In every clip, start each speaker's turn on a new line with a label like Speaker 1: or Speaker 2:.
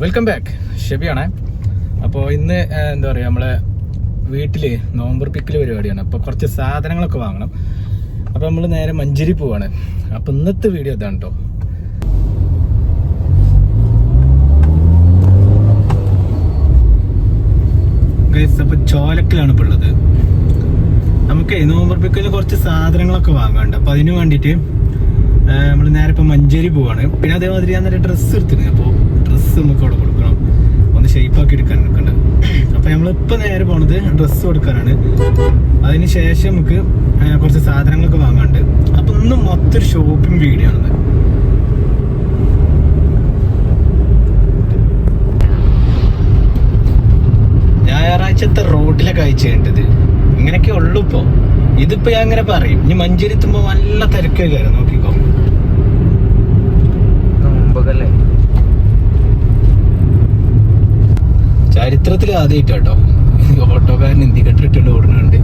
Speaker 1: Welcome back, ഷെബിയാണേ. അപ്പോൾ ഇന്ന് എന്താ പറയുക, നമ്മളെ വീട്ടിൽ നോമ്പർപ്പിക്കൽ പരിപാടിയാണ്. അപ്പോൾ കുറച്ച് സാധനങ്ങളൊക്കെ വാങ്ങണം. അപ്പോൾ നമ്മൾ നേരെ മഞ്ചേരി പോവാണ്. അപ്പോൾ ഇന്നത്തെ വീഡിയോ ഇതാണ് കേട്ടോ. അപ്പോൾ ചോലക്കിലാണ് ഇപ്പോൾ ഉള്ളത്. നമുക്ക് നോമ്പർപ്പിക്കലിന് കുറച്ച് സാധനങ്ങളൊക്കെ വാങ്ങാനുണ്ട്. അപ്പോൾ അതിന് വേണ്ടിയിട്ട് നമ്മൾ നേരെ ഇപ്പോൾ മഞ്ചേരി പോവാണ്. പിന്നെ അതേമാതിരി ഞാൻ നേരെ ഡ്രസ്സ് എടുത്തിരുന്നു. അപ്പോൾ ഡ്രസ്സ് നമുക്ക് അവിടെ കൊടുക്കണം, ഒന്ന് ഷേപ്പാക്കി എടുക്കാൻ നിൽക്കണ്ട. അപ്പോൾ നമ്മളിപ്പോൾ നേരെ പോണത് ഡ്രസ്സ് കൊടുക്കാനാണ്. അതിന് ശേഷം നമുക്ക് കുറച്ച് സാധനങ്ങളൊക്കെ വാങ്ങാനുണ്ട്. അപ്പോൾ ഇന്ന് മൊത്തം ഷോപ്പിംഗ് വീഡിയോ ആണെന്ന്. ഞായറാഴ്ചത്തെ റോഡിലെ കാഴ്ച കണ്ടത് ഇങ്ങനെയൊക്കെ ഉള്ളു. ഇതിപ്പോ ഞാൻ അങ്ങനെ പറയും. ഇനി മഞ്ചേരി എത്തുമ്പോ നല്ല തിരക്കൊക്കെ നോക്കിക്കോ. ചരിത്രത്തിൽ ആദ്യമായിട്ട് കേട്ടോ ഓട്ടോക്കാരൻ ഇന്ത്യ കെട്ടിട്ടുണ്ട് ഓടുന്നുണ്ട്.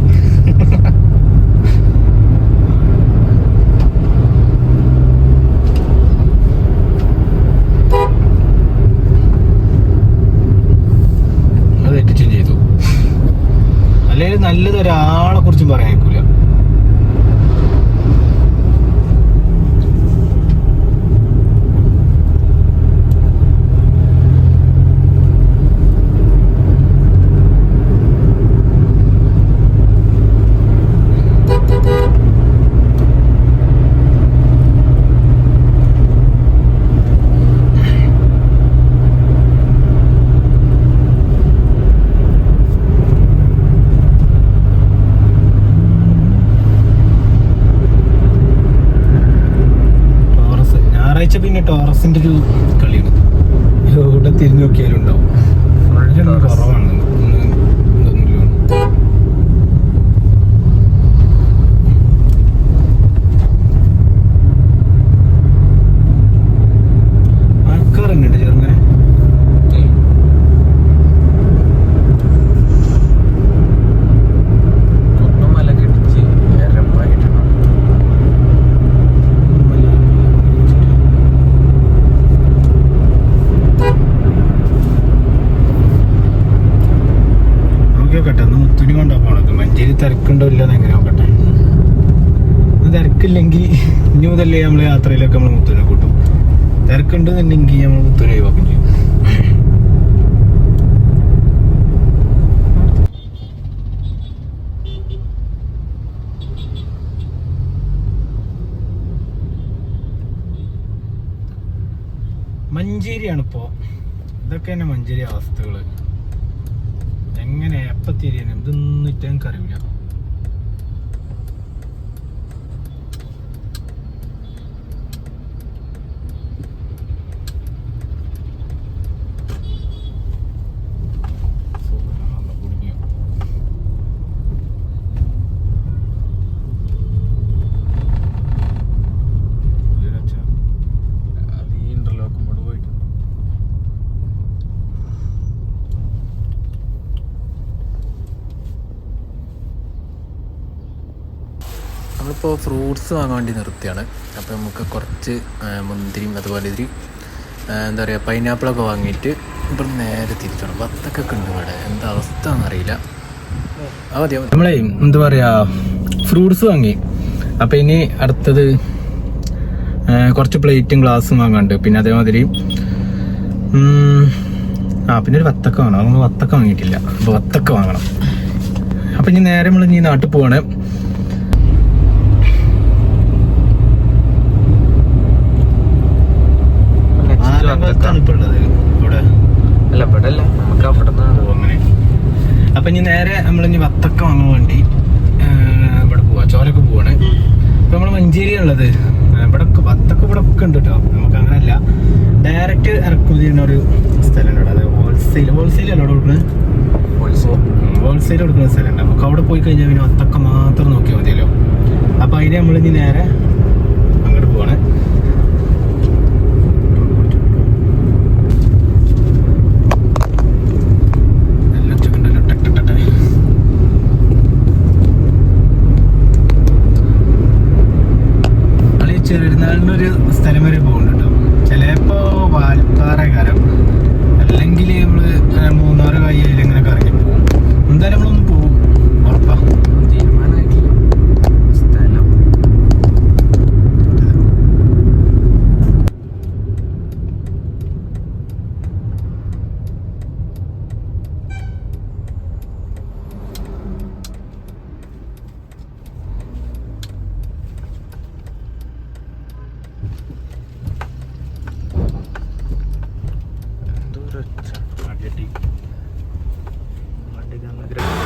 Speaker 1: അത് തെറ്റിച്ചും ചെയ്തു. അല്ലെങ്കിൽ നല്ലത് ഒരാളെ കുറിച്ചും പറയാൻ നിൽക്കൂല. പിന്നെ ടോറസിന്റെ ഒരു കളിയാണ്. എവിടെ തിരിഞ്ഞു നോക്കിയാലും ഉണ്ടാവും. കുറവാണ്. ആൾക്കാരുണ്ട് ചെറുങ്ങനെ. മഞ്ചേരി തിരക്കുണ്ടോ ഇല്ലെന്ന് എങ്ങനെ നോക്കട്ടെ. തിരക്കില്ലെങ്കിൽ ഇനി മുതലേ നമ്മൾ യാത്രയിലൊക്കെ നമ്മൾ മുത്തുനെ കൂട്ടും. തിരക്കുണ്ടെന്നുണ്ടെങ്കിൽ നമ്മൾ മുത്തുനെ ഒഴിവാക്കും ചെയ്യും. മഞ്ചേരിയാണിപ്പോ. ഇതൊക്കെ തന്നെ മഞ്ചേരി അവസ്ഥകള്. എങ്ങനെ എപ്പം തിരിയാനും ഇതൊന്നും ഇറ്റങ്ങൾക്ക് അറിയില്ല. നമ്മളിപ്പോൾ ഫ്രൂട്ട്സ് വാങ്ങാൻ വേണ്ടി നിർത്തിയാണ്. അപ്പോൾ നമുക്ക് കുറച്ച് മുന്തിരിയും അതുപോലെ ഇതിൽ എന്താ പറയുക പൈനാപ്പിളൊക്കെ വാങ്ങിയിട്ട് ഇപ്പം നേരെ തിരിച്ചോണം. വത്തക്കൊക്കെ ഉണ്ട് ഇവിടെ. എന്താ അവസ്ഥ എന്നറിയില്ല. മതിയോ നമ്മളെ എന്താ പറയുക ഫ്രൂട്ട്സ് വാങ്ങി. അപ്പോൾ ഇനി അടുത്തത് കുറച്ച് പ്ലേറ്റും ഗ്ലാസ്സും വാങ്ങാനുണ്ട്. പിന്നെ അതേമാതിരി പിന്നെ ഒരു വത്തക്ക വേണം. നമ്മൾ വത്തക്ക വാങ്ങിയിട്ടില്ല. അപ്പോൾ വത്തക്ക വാങ്ങണം. അപ്പം ഇനി നേരെ നമ്മൾ ഇനി നാട്ടിൽ പോവാണ്. അപ്പൊ ഇനി നേരെ നമ്മളിനി വത്തക്ക വാങ്ങാൻ വേണ്ടി ഇവിടെ പോവാ. ചോരൊക്കെ പോവാണ്. ഇപ്പൊ നമ്മള് മഞ്ചേരിയാണുള്ളത്. ഇവിടെ വത്തക്ക ഇവിടെ ഒക്കെ ഉണ്ട് കേട്ടോ. നമുക്ക് അങ്ങനെയല്ല, ഡയറക്റ്റ് ഇറക്കുമതി ചെയ്യുന്ന ഒരു സ്ഥലമുണ്ട്. അത് ഹോൾസെയിൽ അല്ല അവിടെ കൊടുക്കുന്നത്. ഹോൾസെയിൽ കൊടുക്കുന്ന സ്ഥലമുണ്ട്. നമുക്ക് അവിടെ പോയി കഴിഞ്ഞാൽ പിന്നെ വത്തക്ക മാത്രം നോക്കിയാൽ മതിയല്ലോ. അപ്പൊ അതിന് നമ്മളിനി നേരെ അങ്ങോട്ട് പോവാണ്. ചെറുനാളിനൊരു സ്ഥലം വരെ പോകുന്നുണ്ട് കേട്ടോ. ചിലപ്പോ വാൽപ്പാറ കാരണം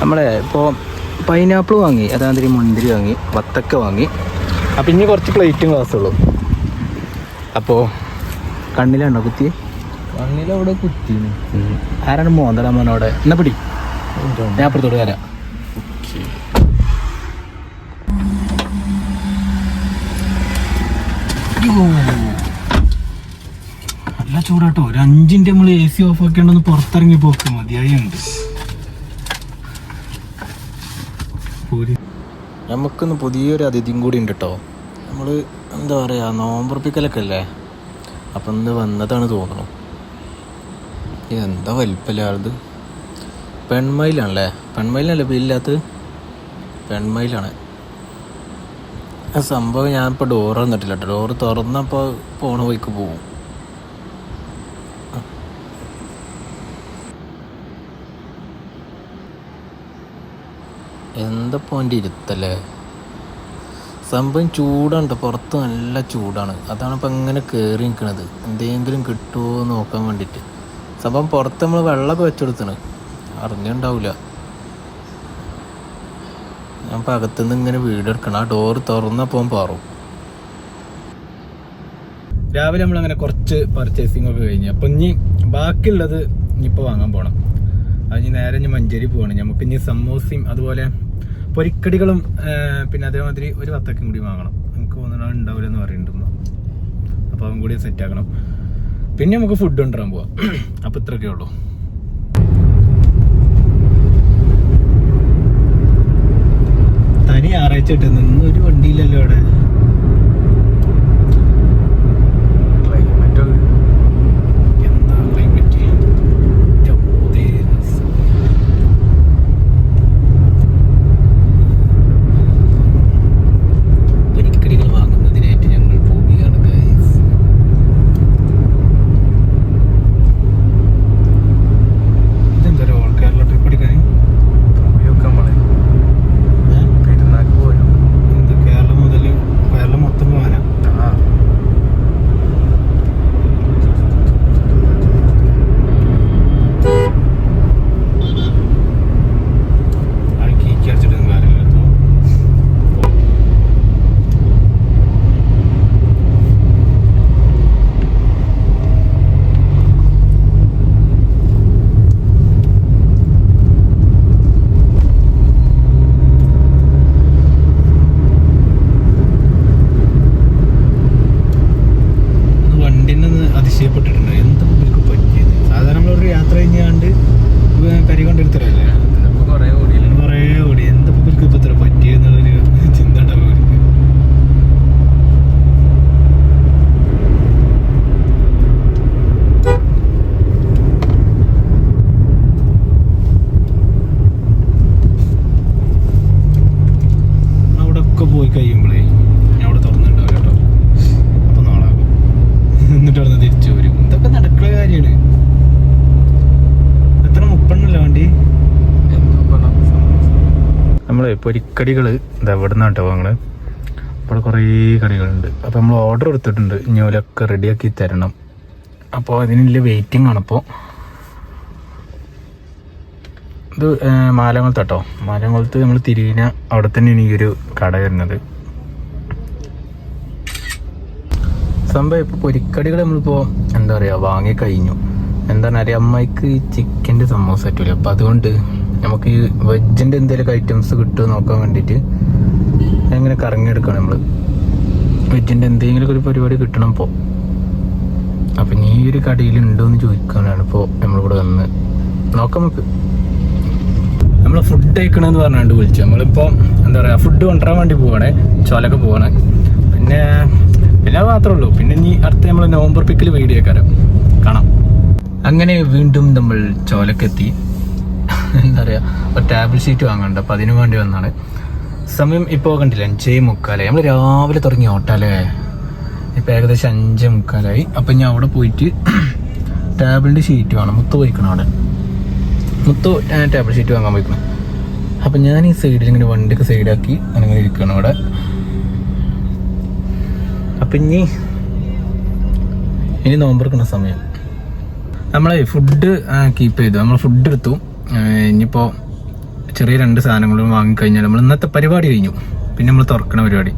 Speaker 1: നമ്മളെ ഇപ്പോൾ പൈനാപ്പിൾ വാങ്ങി, അതാതിരി മുന്തിരി വാങ്ങി, വത്തക്ക വാങ്ങി. അപ്പം ഇനി കുറച്ച് പ്ലേറ്റും ഗ്ലാസ്സുള്ളൂ. അപ്പോൾ കണ്ണിലാണോ കുത്തി? കണ്ണിലവിടെ കുത്തി. ആരാണ് മോന്തടാ മോനോടെ? എന്നാ പിടി, ഞാൻ അപ്പുറത്തോട് വരാം. നല്ല ചൂടാട്ടോ. ഒരു 5 മിനിറ്റ് നമ്മൾ AC ഓഫ് ആക്കിയാണ്ടൊന്ന് പുറത്തിറങ്ങി പോക്ക് മതിയായി ഉണ്ട്. നമുക്കിന്ന് പുതിയൊരു അതിഥിയും കൂടി ഉണ്ട് കേട്ടോ. നമ്മൾ എന്താ പറയുക, നോമ്പുറപ്പിക്കലൊക്കെ അല്ലേ, അപ്പം ഇന്ന് വന്നതാണ് തോന്നുന്നു. എന്താ വലിപ്പല്ലേ ആളത്? പെൺമയിലാണല്ലേ? പെൺമയിലല്ലേ പേരില്ലാത്തത്? പെൺമയിലാണ് ആ സംഭവം. ഞാനിപ്പോൾ ഡോറ് വന്നിട്ടില്ല കേട്ടോ. ഡോറ് തുറന്നപ്പോൾ പോണ വഴിക്ക് പോവും. എന്താ പോൻ്റെ ഇരുത്തല്ലേ? സംഭവം ചൂടാണ്, പുറത്ത് നല്ല ചൂടാണ്. അതാണ് ഇപ്പം ഇങ്ങനെ കയറി നിൽക്കണത്. എന്തെങ്കിലും കിട്ടുമോ നോക്കാൻ വേണ്ടിയിട്ട്. സംഭവം പുറത്ത് നമ്മൾ വെള്ളമൊക്കെ വെച്ചെടുത്തണ്, അറിഞ്ഞുണ്ടാവില്ല. ഞാൻ ഇപ്പം അകത്തുനിന്ന് ഇങ്ങനെ വീടെടുക്കണം. ആ ഡോറ് തുറന്നപ്പോൾ പാറും. രാവിലെ നമ്മളങ്ങനെ കുറച്ച് പർച്ചേസിങ് ഒക്കെ കഴിഞ്ഞ് അപ്പം ഇനി ബാക്കിയുള്ളത് ഇനിയിപ്പോൾ വാങ്ങാൻ പോകണം. അത് ഇനി നേരെ ഇനി മഞ്ചേരി പോവാണ്. നമുക്ക് ഇനി സമോസയും അതുപോലെ പൊരിക്കടികളും പിന്നെ അതേമാതിരി ഒരു വത്തക്കും കൂടി വാങ്ങണം. നമുക്ക് തോന്നുന്നത് ഉണ്ടാവില്ല എന്ന് പറയുന്നുണ്ട്. അപ്പോൾ അതും കൂടി സെറ്റ് ആക്കണം. പിന്നെ നമുക്ക് ഫുഡ് കൊണ്ടുവരാൻ പോവാം. അപ്പോൾ ഇത്രയൊക്കെ ഉള്ളൂ. തനി ഞായറാഴ്ച ഇട്ട് നിന്നൊരു വണ്ടിയില്ലല്ലോ അവിടെ. അതിശയപ്പെട്ടിട്ടുണ്ട്. എന്താ ഇവർക്ക് പറ്റിയത്? സാധാരണ നമ്മളൊരു യാത്ര കഴിഞ്ഞാണ്ട് കരി കൊണ്ടിരുത്തരല്ലേ, കുറേ ഓടി. എന്താ ഇവർക്ക് ഇപ്പം ഇത്ര പറ്റിയെന്നുള്ളൊരു ചിന്ത ഉണ്ടാവും അവർക്ക്. അവിടെ ഒക്കെ പോയി കഴിയുമ്പോഴേ ഞാൻ അവിടെ തുറന്നിട്ടുണ്ടാവും കേട്ടോ. അപ്പം നാളാകും. എന്നിട്ട് അവിടെ നിന്ന് തിരിച്ചു വരും. ഇതൊക്കെ നടക്കുന്ന കാര്യമാണ്. എത്ര 30 വണ്ടി. നമ്മളെ പൊരിക്കടികൾ ഇതാ ഇവിടെ നിന്നാണ് കേട്ടോ വാങ്ങണത്. ഇവിടെ കുറേ കടികളുണ്ട്. അപ്പോൾ നമ്മൾ ഓർഡർ എടുത്തിട്ടുണ്ട്. ഇനി ഓലൊക്കെ റെഡിയാക്കി തരണം. അപ്പോൾ അതിനുള്ള വെയിറ്റിംഗ് ആണ്. ഇപ്പോൾ ഇത് മാലംകുളത്ത് കേട്ടോ. മാലംകുളത്ത് നമ്മൾ തിരിഞ്ഞ അവിടെ തന്നെയാണ് ഈ ഒരു കട വരുന്നത്. സംഭവം ഇപ്പോൾ പൊരിക്കടികൾ നമ്മളിപ്പോൾ എന്താ പറയുക വാങ്ങിക്കഴിഞ്ഞു. എന്താ പറയുക, അമ്മയ്ക്ക് ചിക്കൻ്റെ സമോസ പറ്റില്ല. അപ്പോൾ അതുകൊണ്ട് നമുക്ക് ഈ വെജിൻ്റെ എന്തെങ്കിലുമൊക്കെ ഐറ്റംസ് കിട്ടുമോ നോക്കാൻ വേണ്ടിയിട്ട് എങ്ങനെ കറങ്ങിയെടുക്കണം നമ്മൾ. വെജിൻ്റെ എന്തെങ്കിലുമൊക്കെ ഒരു പരിപാടി കിട്ടണം ഇപ്പോൾ. അപ്പം ഈ ഒരു കടയിൽ ഉണ്ടോ എന്ന് ചോദിക്കാനാണ് ഇപ്പോൾ നമ്മളിവിടെ വന്ന് നോക്കാം. നമുക്ക് നമ്മൾ ഫുഡ് കഴിക്കണമെന്ന് പറഞ്ഞാണ്ട് വിളിച്ചു. നമ്മളിപ്പോൾ എന്താ പറയുക ഫുഡ് കൊണ്ടുവരാൻ വേണ്ടി പോവാണേ, ചോലൊക്കെ പോവാണ്. പിന്നെ അത് മാത്രമേ ഉള്ളൂ. പിന്നെ ഇനി അടുത്ത നമ്മൾ നവംബർ പിക്കിൽ വീഡിയോ കാണാം. അങ്ങനെ വീണ്ടും നമ്മൾ ചോലക്കെത്തി. എന്താ പറയുക, ഒരു ടേബിൾ ഷീറ്റ് വാങ്ങണ്ട. അപ്പം അതിനു വേണ്ടി വന്നാണ്. സമയം ഇപ്പോൾ കണ്ടില്ല 5:45. നമ്മൾ രാവിലെ തുടങ്ങിയ ഓട്ടല്ലേ. ഇപ്പോൾ ഏകദേശം 5:45. അപ്പം ഞാൻ അവിടെ പോയിട്ട് ടേബിളിൻ്റെ ഷീറ്റ് വേണം. മുത്ത് പോയിക്കണം അവിടെ. മുത്ത് ടേബിൾ ഷീറ്റ് വാങ്ങാൻ പോയിക്കണം. അപ്പം ഞാൻ ഈ സൈഡിൽ ഇങ്ങനെ വണ്ടിയൊക്കെ സൈഡാക്കി അങ്ങനെ ഇരിക്കണം അവിടെ. അപ്പം ഇനി നോമ്പെടുക്കുന്ന സമയം. നമ്മളെ ഫുഡ് കീപ്പ് ചെയ്തു. നമ്മൾ ഫുഡ് എടുത്തു. ഇനിയിപ്പോൾ ചെറിയ 2 സാധനങ്ങളും വാങ്ങിക്കഴിഞ്ഞാൽ നമ്മൾ ഇന്നത്തെ പരിപാടി കഴിഞ്ഞു. പിന്നെ നമ്മൾ തുറക്കണ പരിപാടി.